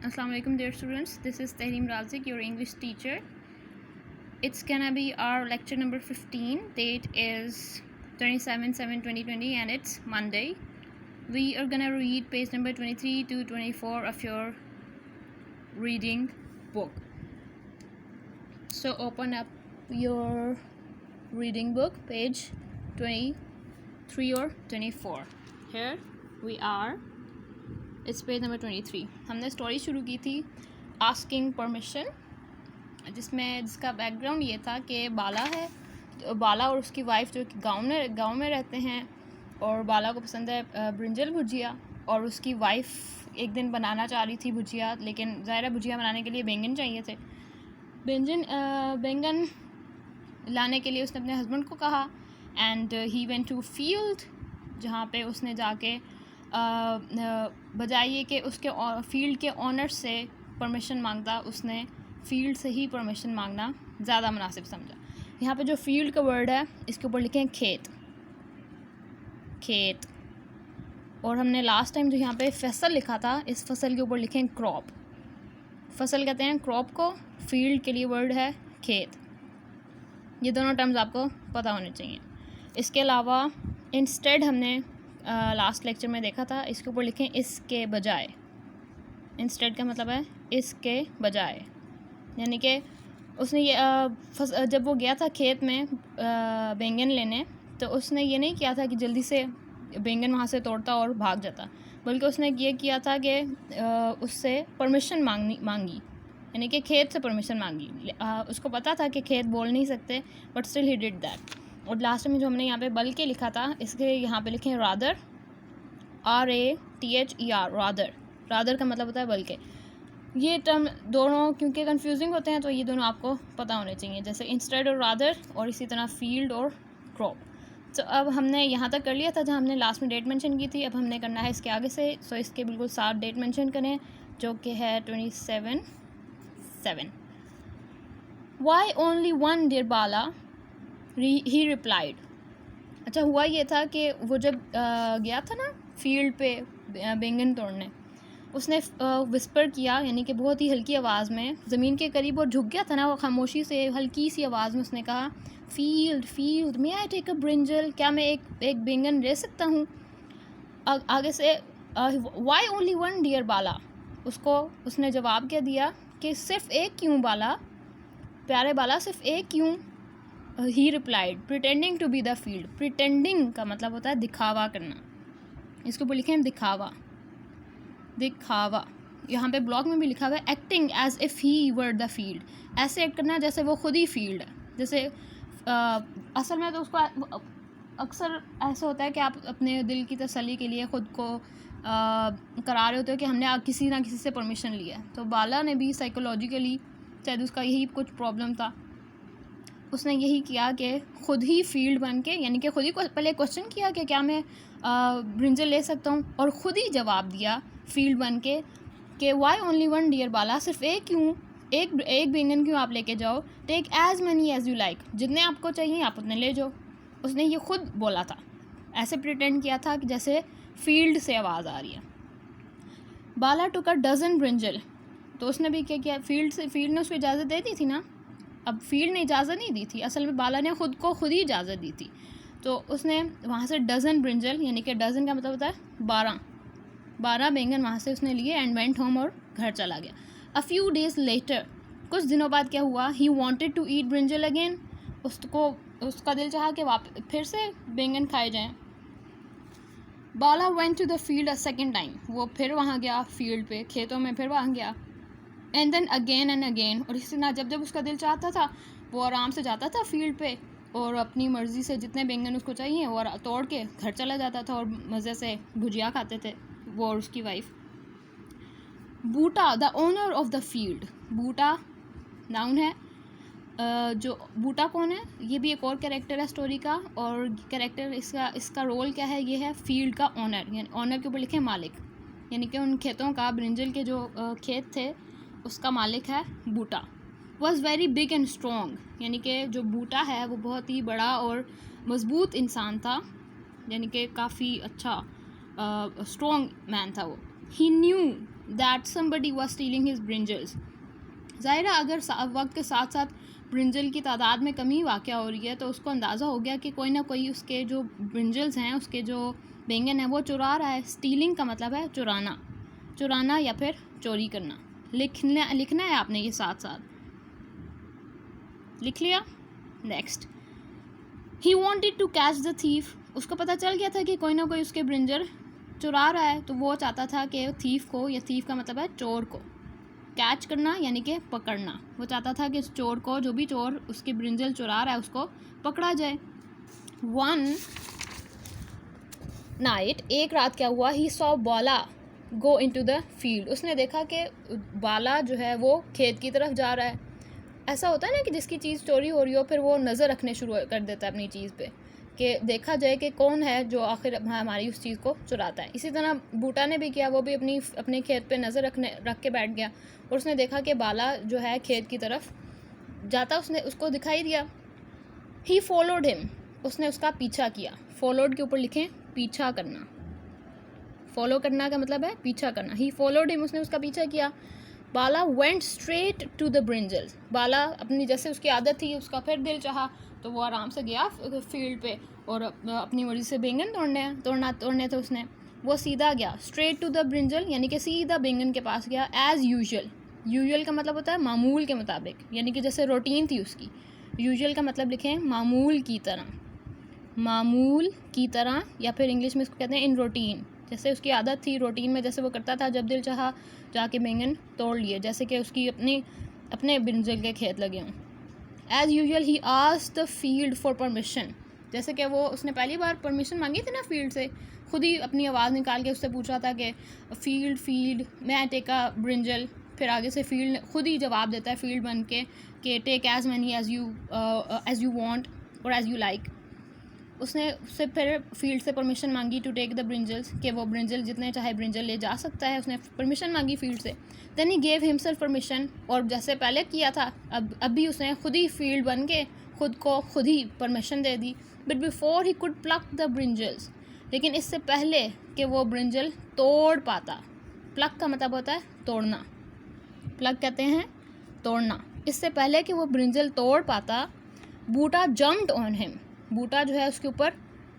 Assalamu alaikum dear students, this is Tahreem Razik, your English teacher. It's gonna be our lecture number 15. Date is 27/7/2020 and it's Monday. We are gonna read page number 23 to 24 of your reading book. So open up your reading book, page 23 or 24. Here we are. It's page number 23. हमने story शुरू की थी asking permission, जिसका background ये था कि बाला और उसकी वाइफ जो कि गांव में रहते हैं, और बाला को पसंद है ब्रिंजल भुजिया, और उसकी वाइफ एक दिन बनाना चाह रही थी भुजिया, लेकिन ज़ाहिर भुजिया बनाने के लिए बैंगन चाहिए थे. बैंगन लाने के लिए उसने अपने हस्बैंड को कहा and he went to field, जहाँ पे उसने जाके बजाय ये कि उसके फील्ड के ऑनर से परमिशन मांगता, उसने फील्ड से ही परमिशन मांगना ज़्यादा मुनासिब समझा. यहाँ पे जो फील्ड का वर्ड है इसके ऊपर लिखें खेत, और हमने लास्ट टाइम जो यहाँ पे फसल लिखा था, इस फसल के ऊपर लिखें क्रॉप. फसल कहते हैं क्रॉप को, फील्ड के लिए वर्ड है खेत. ये दोनों टर्म्स आपको पता होने चाहिए. इसके अलावा इंस्टेड हमने लास्ट लेक्चर में देखा था, इसके ऊपर लिखें इसके बजाय. इंस्टेड का मतलब है इसके बजाय, यानी कि उसने ये जब वो गया था खेत में बैंगन लेने, तो उसने ये नहीं किया था कि जल्दी से बैंगन वहाँ से तोड़ता और भाग जाता, बल्कि उसने ये किया था कि उससे परमिशन मांगी, यानी कि खेत से परमिशन मांगी. उसको पता था कि खेत बोल नहीं सकते, but still he did that. और लास्ट में जो हमने यहाँ पे बल के लिखा था, इसके यहाँ पे लिखें रादर, RATHER. रादर का मतलब होता है बल के. ये टर्म दोनों क्योंकि कंफ्यूजिंग होते हैं, तो ये दोनों आपको पता होने चाहिए, जैसे इंस्टेड और रादर, और इसी तरह फील्ड और क्रॉप. तो अब हमने यहाँ तक कर लिया था जहाँ हमने लास्ट में डेट मेंशन की थी. अब हमने करना है इसके आगे से. सो इसके बिल्कुल 7 डेट मेंशन करें, जो कि है 27/7. Why only one dear Bala, he replied. अच्छा, हुआ ये था कि वो जब गया था ना फील्ड पे बैंगन तोड़ने, उसने विस्पर किया, यानी कि बहुत ही हल्की आवाज़ में ज़मीन के करीब और झुक गया था ना, वो खामोशी से हल्की सी आवाज़ में उसने कहा field may I take a brinjal, क्या मैं एक बैंगन ले सकता हूँ. आगे से why only one dear Bala, उसने जवाब क्या दिया कि सिर्फ एक क्यों बाला, प्यारे बाला सिर्फ एक क्यों. He replied pretending to be the field. Pretending का मतलब होता है दिखावा करना. इसके ऊपर लिखें दिखावा. यहाँ पे ब्लॉग में भी लिखा हुआ है acting as if he were the field. ऐसे एक्ट करना जैसे वो खुद ही फील्ड है. जैसे असल में तो उसको अक्सर ऐसा होता है कि आप अपने दिल की तसल्ली के लिए ख़ुद को करा रहे होते हो कि हमने किसी ना किसी से परमिशन लिया है. तो बाला ने भी साइकोलॉजिकली शायद उसका यही कुछ प्रॉब्लम था, उसने यही किया कि ख़ुद ही फील्ड बन के, यानी कि ख़ुद ही पहले क्वेश्चन किया कि क्या मैं ब्रिंजल ले सकता हूँ, और ख़ुद ही जवाब दिया फील्ड बन के कि why only one dear Bala, सिर्फ एक क्यों, एक बैंगन क्यों आप लेके जाओ. Take as many as you like, जितने आपको चाहिए आप उतने ले जाओ. उसने ये खुद बोला था, ऐसे प्रिटेंड किया था कि जैसे फील्ड से आवाज़ आ रही है. बाला टुक अ डजन ब्रिंजल, तो उसने भी क्या किया, फील्ड ने उसको इजाज़त दे दी थी ना. अब फील्ड ने इजाज़त नहीं दी थी, असल में बाला ने खुद ही इजाज़त दी थी. तो उसने वहाँ से डज़न ब्रिंजल, यानी कि डज़न का मतलब होता है 12 बैंगन वहाँ से उसने लिए एंड वेंट होम, और घर चला गया. अ फ्यू डेज़ लेटर, कुछ दिनों बाद क्या हुआ, he wanted to eat brinjal again. उसका दिल चाहा कि फिर से बैंगन खाए जाएं. Bala went to the field a second time, वो फिर वहाँ गया फील्ड पे, खेतों में फिर वहाँ गया. And then again and again, और इसी तरह जब उसका दिल चाहता था वो आराम से जाता था फील्ड पे, और अपनी मर्ज़ी से जितने बैंगन उसको चाहिए वो तोड़ के घर चला जाता था, और मज़े से भुजिया खाते थे वो और उसकी wife. Buta the owner of the field, Buta known है. जो बूटा कौन है, ये भी एक और कैरेक्टर है स्टोरी का, और कैरेक्टर इसका रोल क्या है, ये है फील्ड का ओनर. यानी ओनर के ऊपर लिखे मालिक, यानी कि उन खेतों का, ब्रिंजल के जो खेत थे उसका मालिक है Boota. Was very big and strong, यानी कि जो बूटा है वो बहुत ही बड़ा और मज़बूत इंसान था, यानी कि काफ़ी अच्छा स्ट्रॉन्ग मैन था वो. He knew that somebody was stealing his brinjals. ज़ाहिर है अगर वक्त के साथ साथ ब्रिंजल की तादाद में कमी वाक़या हो रही है तो उसको अंदाज़ा हो गया कि कोई ना कोई उसके जो ब्रिंजल्स हैं, उसके जो बैंगन है वो चुरा रहा है। स्टीलिंग का मतलब है चुराना या फिर चोरी करना। लिखना है आपने ये साथ साथ, लिख लिया। Next, he wanted to catch the thief. उसको पता चल गया था कि कोई ना कोई उसके ब्रिंजल चुरा रहा है, तो वो चाहता था कि थीफ को, या थीफ का मतलब है चोर को, कैच करना यानी कि पकड़ना। वो चाहता था कि इस चोर को, जो भी चोर उसके ब्रिंजल चुरा रहा है, उसको पकड़ा जाए। वन नाइट, एक रात क्या हुआ, he saw Bala go into the field. उसने देखा कि बाला जो है वो खेत की तरफ जा रहा है। ऐसा होता है ना कि जिसकी चीज़ चोरी हो रही हो फिर वो नज़र रखने शुरू कर देता है अपनी चीज़ पे, कि देखा जाए कि कौन है जो आखिर हमारी उस चीज़ को चुराता है। इसी तरह बूटा ने भी किया, वो भी अपने खेत पे नज़र रख के बैठ गया और उसने देखा कि बाला जो है खेत की तरफ जाता, उसको दिखाई दिया। ही फॉलोड हिम, उसने उसका पीछा किया। फॉलोड के ऊपर लिखें पीछा करना। फॉलो करना का मतलब है पीछा करना। ही फॉलोड हिम, उसने उसका पीछा किया। Bala went straight to the brinjals. Bala अपनी, जैसे उसकी आदत थी, उसका फिर दिल चाहा तो वो आराम से गया फील्ड पे और अपनी मर्जी से बैंगन तोड़ने थे उसने। वो सीधा गया स्ट्रेट टू द ब्रिंजल, यानी कि सीधा बैंगन के पास गया। एज़ यूजुअल, यूजुअल का मतलब होता है मामूल के मुताबिक, यानी कि जैसे रूटीन थी उसकी। यूजुअल का मतलब लिखें मामूल की तरह, मामूल की तरह, या फिर इंग्लिश में इसको कहते हैं इन रूटीन। जैसे उसकी आदत थी रूटीन में, जैसे वो करता था, जब दिल चाहा जाके बैंगन तोड़ लिए, जैसे कि उसकी अपने ब्रिंजल के खेत लगे हों। As usual he asked the field for permission. जैसे कि उसने पहली बार परमिशन मांगी थी ना फील्ड से, खुद ही अपनी आवाज़ निकाल के उससे पूछ रहा था कि फील्ड मैं टेक अ ब्रिंजल। फिर आगे से फील्ड खुद ही जवाब देता है फील्ड बन के कि take as many as you want और एज़ यू लाइक। उसने उससे फिर फील्ड से परमिशन मांगी टू टेक द ब्रिंजल्स, कि वो ब्रिंजल जितने चाहे ब्रिंजल ले जा सकता है। उसने परमिशन मांगी फील्ड से। Then he gave himself permission, और जैसे पहले किया था अब भी उसने खुद ही फील्ड बन के खुद ही परमिशन दे दी। But before he could pluck the brinjals, लेकिन इससे पहले कि वो ब्रिंजल तोड़ पाता। प्लक का मतलब होता है तोड़ना, प्लक कहते हैं तोड़ना। इससे पहले कि वो ब्रिंजल तोड़ पाता, बूटा जम्प्ड ऑन हिम। बूटा जो है उसके ऊपर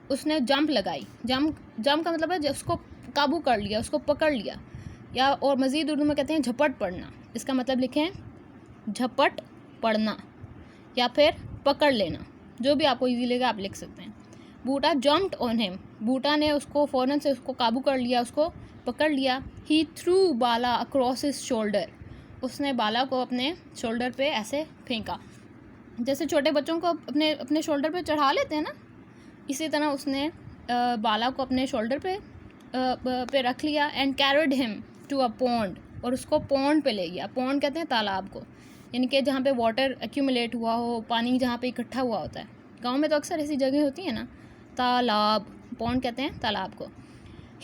उसने जंप लगाई। जंप का मतलब है उसको काबू कर लिया, उसको पकड़ लिया, या और मज़ीद उर्दू में कहते हैं झपट पड़ना। इसका मतलब लिखें झपट पड़ना या फिर पकड़ लेना, जो भी आपको इजी लगे आप लिख सकते हैं। बूटा जम्प्ड ऑन हिम, बूटा ने उसको फ़ौरन से उसको काबू कर लिया, उसको पकड़ लिया। ही थ्रू बाला अक्रॉस हिज शोल्डर, उसने बाला को अपने शोल्डर पे ऐसे फेंका, जैसे छोटे बच्चों को अपने शोल्डर पे चढ़ा लेते हैं ना, इसी तरह उसने बाला को अपने शोल्डर पे रख लिया। And carried him to a pond, और उसको पॉन्ड पे ले गया। पॉन्ड कहते हैं तालाब को, यानी कि जहाँ पे वाटर एक्यूमुलेट हुआ हो, पानी जहाँ पे इकट्ठा हुआ होता है। गांव में तो अक्सर ऐसी जगह होती है ना, तालाब, पॉन्ड कहते हैं तालाब को।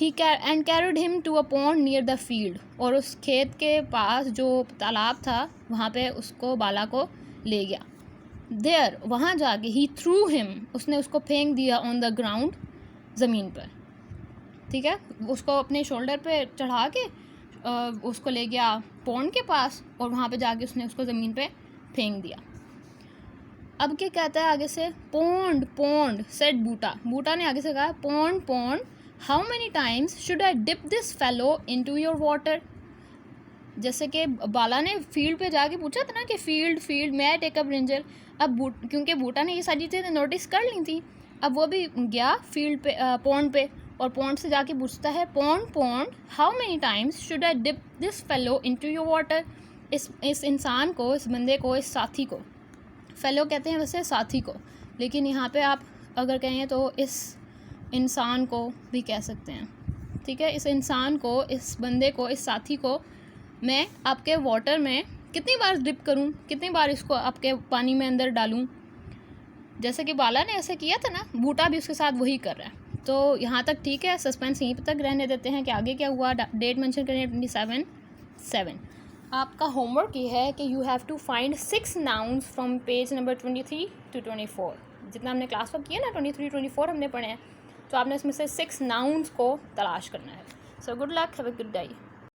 And carried him to a pond near the field, और उस खेत के पास जो तालाब था वहाँ पे उसको बाला को ले गया। देयर, वहाँ जाके ही थ्रू हिम, उसने उसको फेंक दिया ऑन द ग्राउंड, ज़मीन पर। ठीक है, उसको अपने शोल्डर पे चढ़ा के उसको ले गया पॉन्ड के पास, और वहाँ पे जाके उसने उसको ज़मीन पे फेंक दिया। अब क्या कहता है आगे से, पॉन्ड सेड बूटा ने आगे से कहा pond how many times should I dip this fellow into your water. जैसे कि बाला ने फील्ड पे जाके पूछा था ना कि फील्ड मैं टेक अ ब्रिंजल। अब क्योंकि बूटा ने ये सारी चीज़ें नोटिस कर ली थी, अब वो भी गया फील्ड पे, पॉन्ड पे, और पॉन्ड से जाके पूछता है pond how many times should I dip this fellow into your water. इस इंसान को, इस बंदे को, इस साथी को, फेलो कहते हैं वैसे साथी को, लेकिन यहाँ पे आप अगर कहें तो इस इंसान को भी कह सकते हैं। ठीक है, इस इंसान को, इस बंदे को, इस साथी को मैं आपके वाटर में कितनी बार डिप करूं, कितनी बार इसको आपके पानी में अंदर डालूं। जैसे कि बाला ने ऐसे किया था ना, बूटा भी उसके साथ वही कर रहा है। तो यहाँ तक ठीक है, सस्पेंस यहीं तक रहने देते हैं कि आगे क्या हुआ। डेट मेंशन करें 27/7। आपका होमवर्क ये है कि you have to find 6 nouns from page number 23 to 24। जितना हमने क्लास वर्क किया ना 23-24 हमने पढ़े हैं, तो आपने इसमें से 6 नाउन्स को तलाश करना है। So good luck, have a good day.